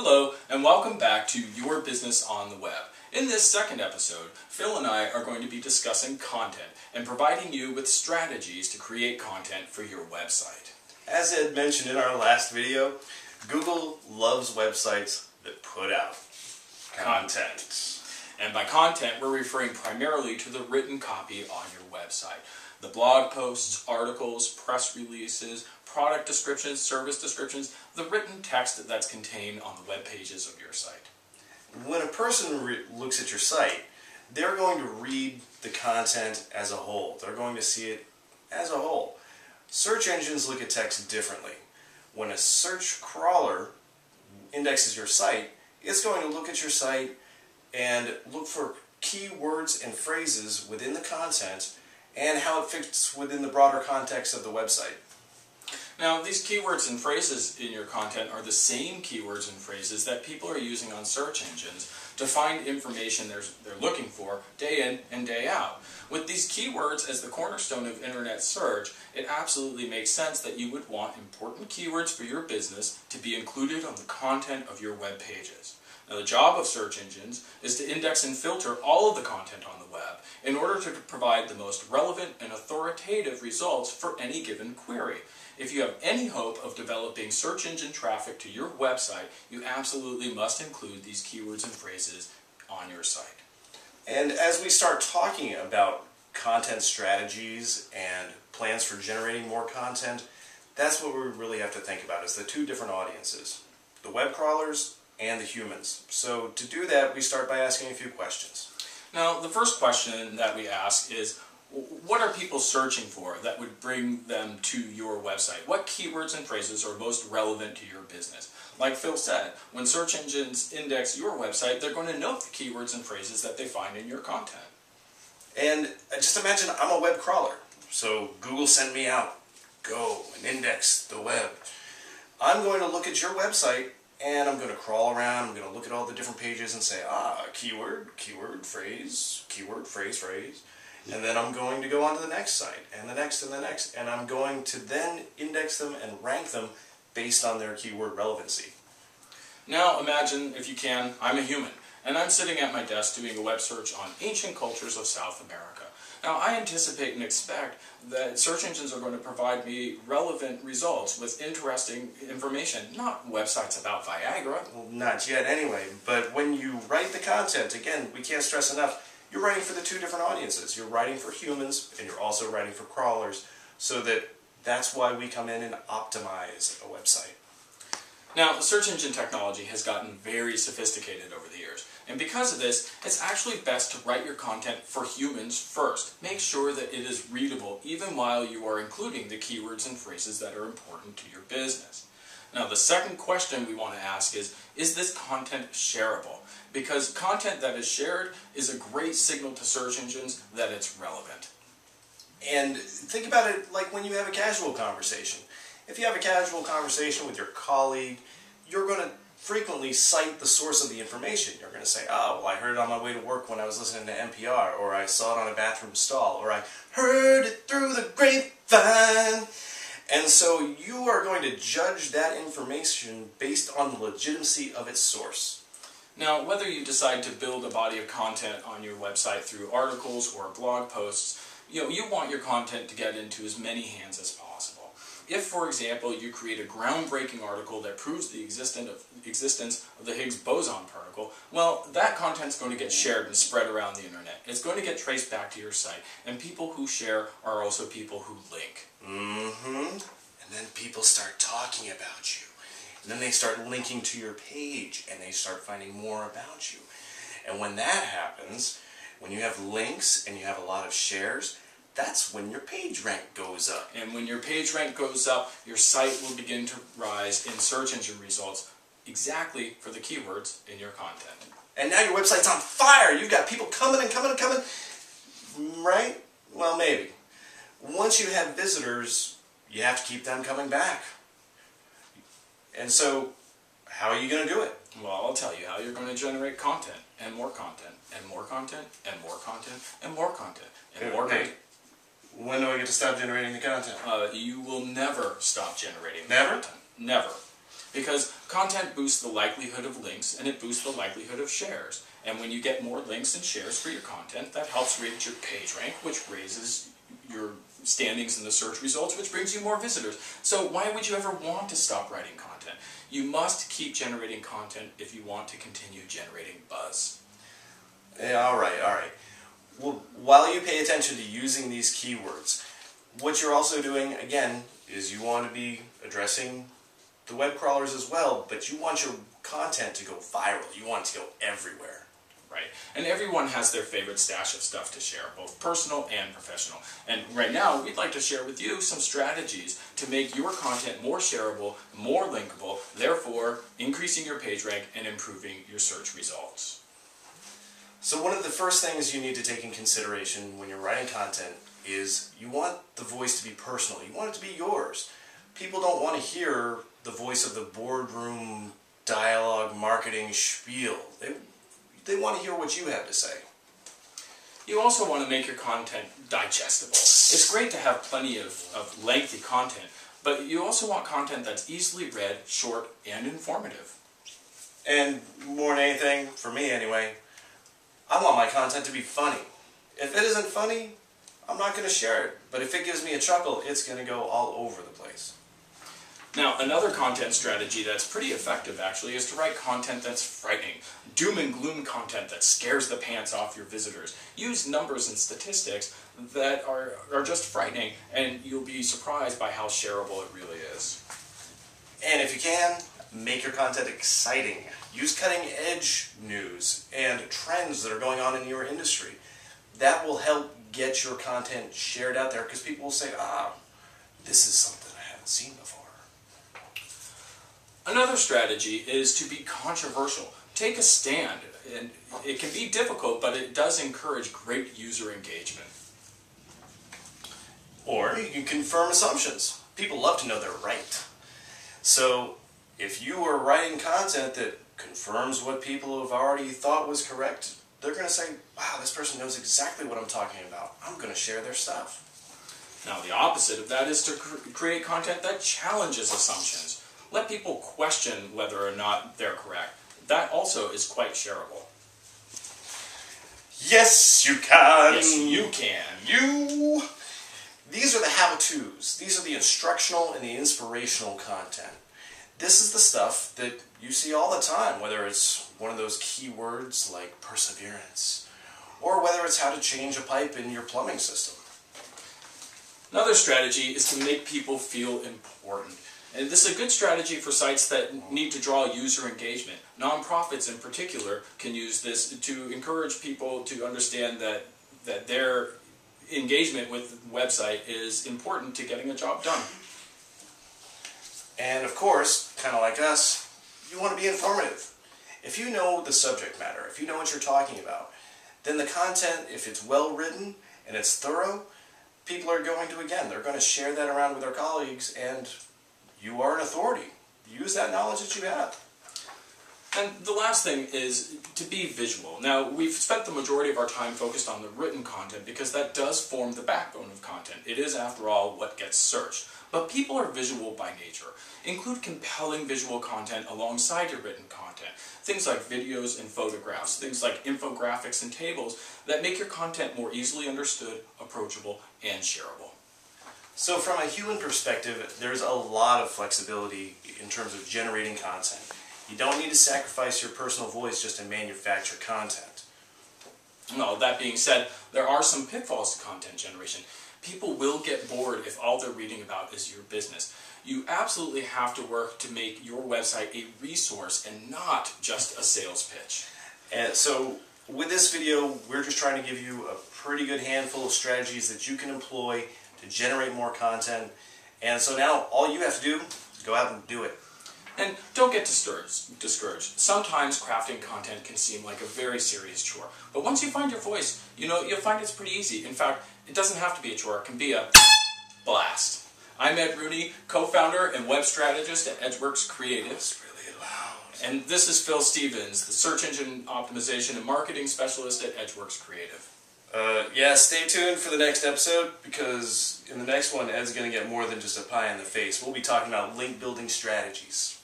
Hello, and welcome back to Your Business on the Web. In this second episode, Phil and I are going to be discussing content and providing you with strategies to create content for your website. As Ed mentioned in our last video, Google loves websites that put out content. And by content, we're referring primarily to the written copy on your website. The blog posts, articles, press releases, product descriptions, service descriptions, the written text that's contained on the web pages of your site. When a person looks at your site, they're going to read the content as a whole. They're going to see it as a whole. Search engines look at text differently. When a search crawler indexes your site, it's going to look at your site and look for keywords and phrases within the content and how it fits within the broader context of the website. Now, these keywords and phrases in your content are the same keywords and phrases that people are using on search engines to find information they're looking for day in and day out. With these keywords as the cornerstone of internet search, it absolutely makes sense that you would want important keywords for your business to be included on the content of your web pages. Now, the job of search engines is to index and filter all of the content on the web in order to provide the most relevant and authoritative results for any given query. If you have any hope of developing search engine traffic to your website, you absolutely must include these keywords and phrases on your site. And as we start talking about content strategies and plans for generating more content, that's what we really have to think about, is the two different audiences, the web crawlers and the humans. So to do that, we start by asking a few questions. Now, the first question that we ask is, what are people searching for that would bring them to your website? What keywords and phrases are most relevant to your business? Like Phil said, when search engines index your website, they're going to note the keywords and phrases that they find in your content. And just imagine I'm a web crawler. So Google sent me out, go and index the web. I'm going to look at your website and I'm going to crawl around, I'm going to look at all the different pages and say, keyword, phrase, keyword, phrase. And then I'm going to go on to the next site, and the next, and the next. And I'm going to then index them and rank them based on their keyword relevancy. Now imagine, if you can, I'm a human, and I'm sitting at my desk doing a web search on ancient cultures of South America. Now I anticipate and expect that search engines are going to provide me relevant results with interesting information, not websites about Viagra. Well, not yet anyway, but when you write the content, again, we can't stress enough, you're writing for the two different audiences. You're writing for humans, and you're also writing for crawlers, so that's why we come in and optimize a website. Now, the search engine technology has gotten very sophisticated over the years, and because of this, it's actually best to write your content for humans first. Make sure that it is readable even while you are including the keywords and phrases that are important to your business. Now, the second question we want to ask is this content shareable? Because content that is shared is a great signal to search engines that it's relevant. And think about it like when you have a casual conversation. If you have a casual conversation with your colleague, you're going to frequently cite the source of the information. You're going to say, oh, well, I heard it on my way to work when I was listening to NPR, or I saw it on a bathroom stall, or I heard it through the grapevine. And so you are going to judge that information based on the legitimacy of its source. Now, whether you decide to build a body of content on your website through articles or blog posts, you want your content to get into as many hands as possible. If, for example, you create a groundbreaking article that proves the existence of the Higgs boson particle, well, that content is going to get shared and spread around the internet. It's going to get traced back to your site, and people who share are also people who link. And then people start talking about you. And then they start linking to your page, and they start finding more about you. And when that happens, when you have links and you have a lot of shares, that's when your page rank goes up. And when your page rank goes up, your site will begin to rise in search engine results exactly for the keywords in your content. And now your website's on fire! You've got people coming and coming and coming. Right? Well, maybe. Once you have visitors, you have to keep them coming back. And so, how are you going to do it? Well, I'll tell you how you're going to generate content, and more content, and more content, and more content, and more content, and more content. When do I get to stop generating the content? You will never stop generating Never? content. Never. Because Content boosts the likelihood of links, and it boosts the likelihood of shares. And when you get more links and shares for your content, that helps raise your page rank, which raises your standings in the search results, which brings you more visitors. So why would you ever want to stop writing content? You must keep generating content if you want to continue generating buzz. Yeah, all right. Well, while you pay attention to using these keywords, what you're also doing, again, is you want to be addressing the web crawlers as well, but you want your content to go viral. You want it to go everywhere. Right. And everyone has their favorite stash of stuff to share, both personal and professional. And right now, we'd like to share with you some strategies to make your content more shareable, more linkable, therefore increasing your page rank and improving your search results. So one of the first things you need to take in consideration when you're writing content is you want the voice to be personal. You want it to be yours. People don't want to hear the voice of the boardroom dialogue marketing spiel. They want to hear what you have to say. You also want to make your content digestible. It's great to have plenty of lengthy content, but you also want content that's easily read, short, and informative. And more than anything, for me anyway, I want my content to be funny. If it isn't funny, I'm not going to share it. But if it gives me a chuckle, it's going to go all over the place. Now, another content strategy that's pretty effective, actually, is to write content that's frightening. Doom and gloom content that scares the pants off your visitors. Use numbers and statistics that are just frightening, and you'll be surprised by how shareable it really is. And if you can, make your content exciting. Use cutting-edge news and trends that are going on in your industry. That will help get your content shared out there, because people will say, this is something I haven't seen before. Another strategy is to be controversial. Take a stand, and it can be difficult, but it does encourage great user engagement. Or you can confirm assumptions. People love to know they're right. So if you are writing content that confirms what people have already thought was correct, they're going to say, wow, this person knows exactly what I'm talking about. I'm going to share their stuff. Now, the opposite of that is to create content that challenges assumptions. Let people question whether or not they're correct. That also is quite shareable. Yes, you can. Yes, you can. These are the how-tos. These are the instructional and the inspirational content. This is the stuff that you see all the time, whether it's one of those keywords like perseverance, or whether it's how to change a pipe in your plumbing system. Another strategy is to make people feel important. And this is a good strategy for sites that need to draw user engagement. Nonprofits in particular can use this to encourage people to understand that their engagement with the website is important to getting a job done. And of course, kind of like us, you want to be informative. If you know the subject matter, if you know what you're talking about, then the content, if it's well written and it's thorough, people are going to, again, they're going to share that around with their colleagues, and you are an authority. Use that knowledge that you have. And the last thing is to be visual. Now, we've spent the majority of our time focused on the written content because that does form the backbone of content. It is, after all, what gets searched. But people are visual by nature. Include compelling visual content alongside your written content. Things like videos and photographs, things like infographics and tables that make your content more easily understood, approachable, and shareable. So from a human perspective, there's a lot of flexibility in terms of generating content. You don't need to sacrifice your personal voice just to manufacture content. Well, that being said, there are some pitfalls to content generation. People will get bored if all they're reading about is your business. You absolutely have to work to make your website a resource and not just a sales pitch. And so with this video, we're just trying to give you a pretty good handful of strategies that you can employ to generate more content. And so now all you have to do is go out and do it. And don't get discouraged. Sometimes crafting content can seem like a very serious chore. But once you find your voice, you'll find it's pretty easy. In fact, it doesn't have to be a chore. It can be a blast. I'm Ed Rooney, co-founder and web strategist at Edgeworks Creative. It's really loud. And this is Phil Stevens, the search engine optimization and marketing specialist at Edgeworks Creative. Yeah, stay tuned for the next episode, because in the next one, Ed's going to get more than just a pie in the face. We'll be talking about link building strategies.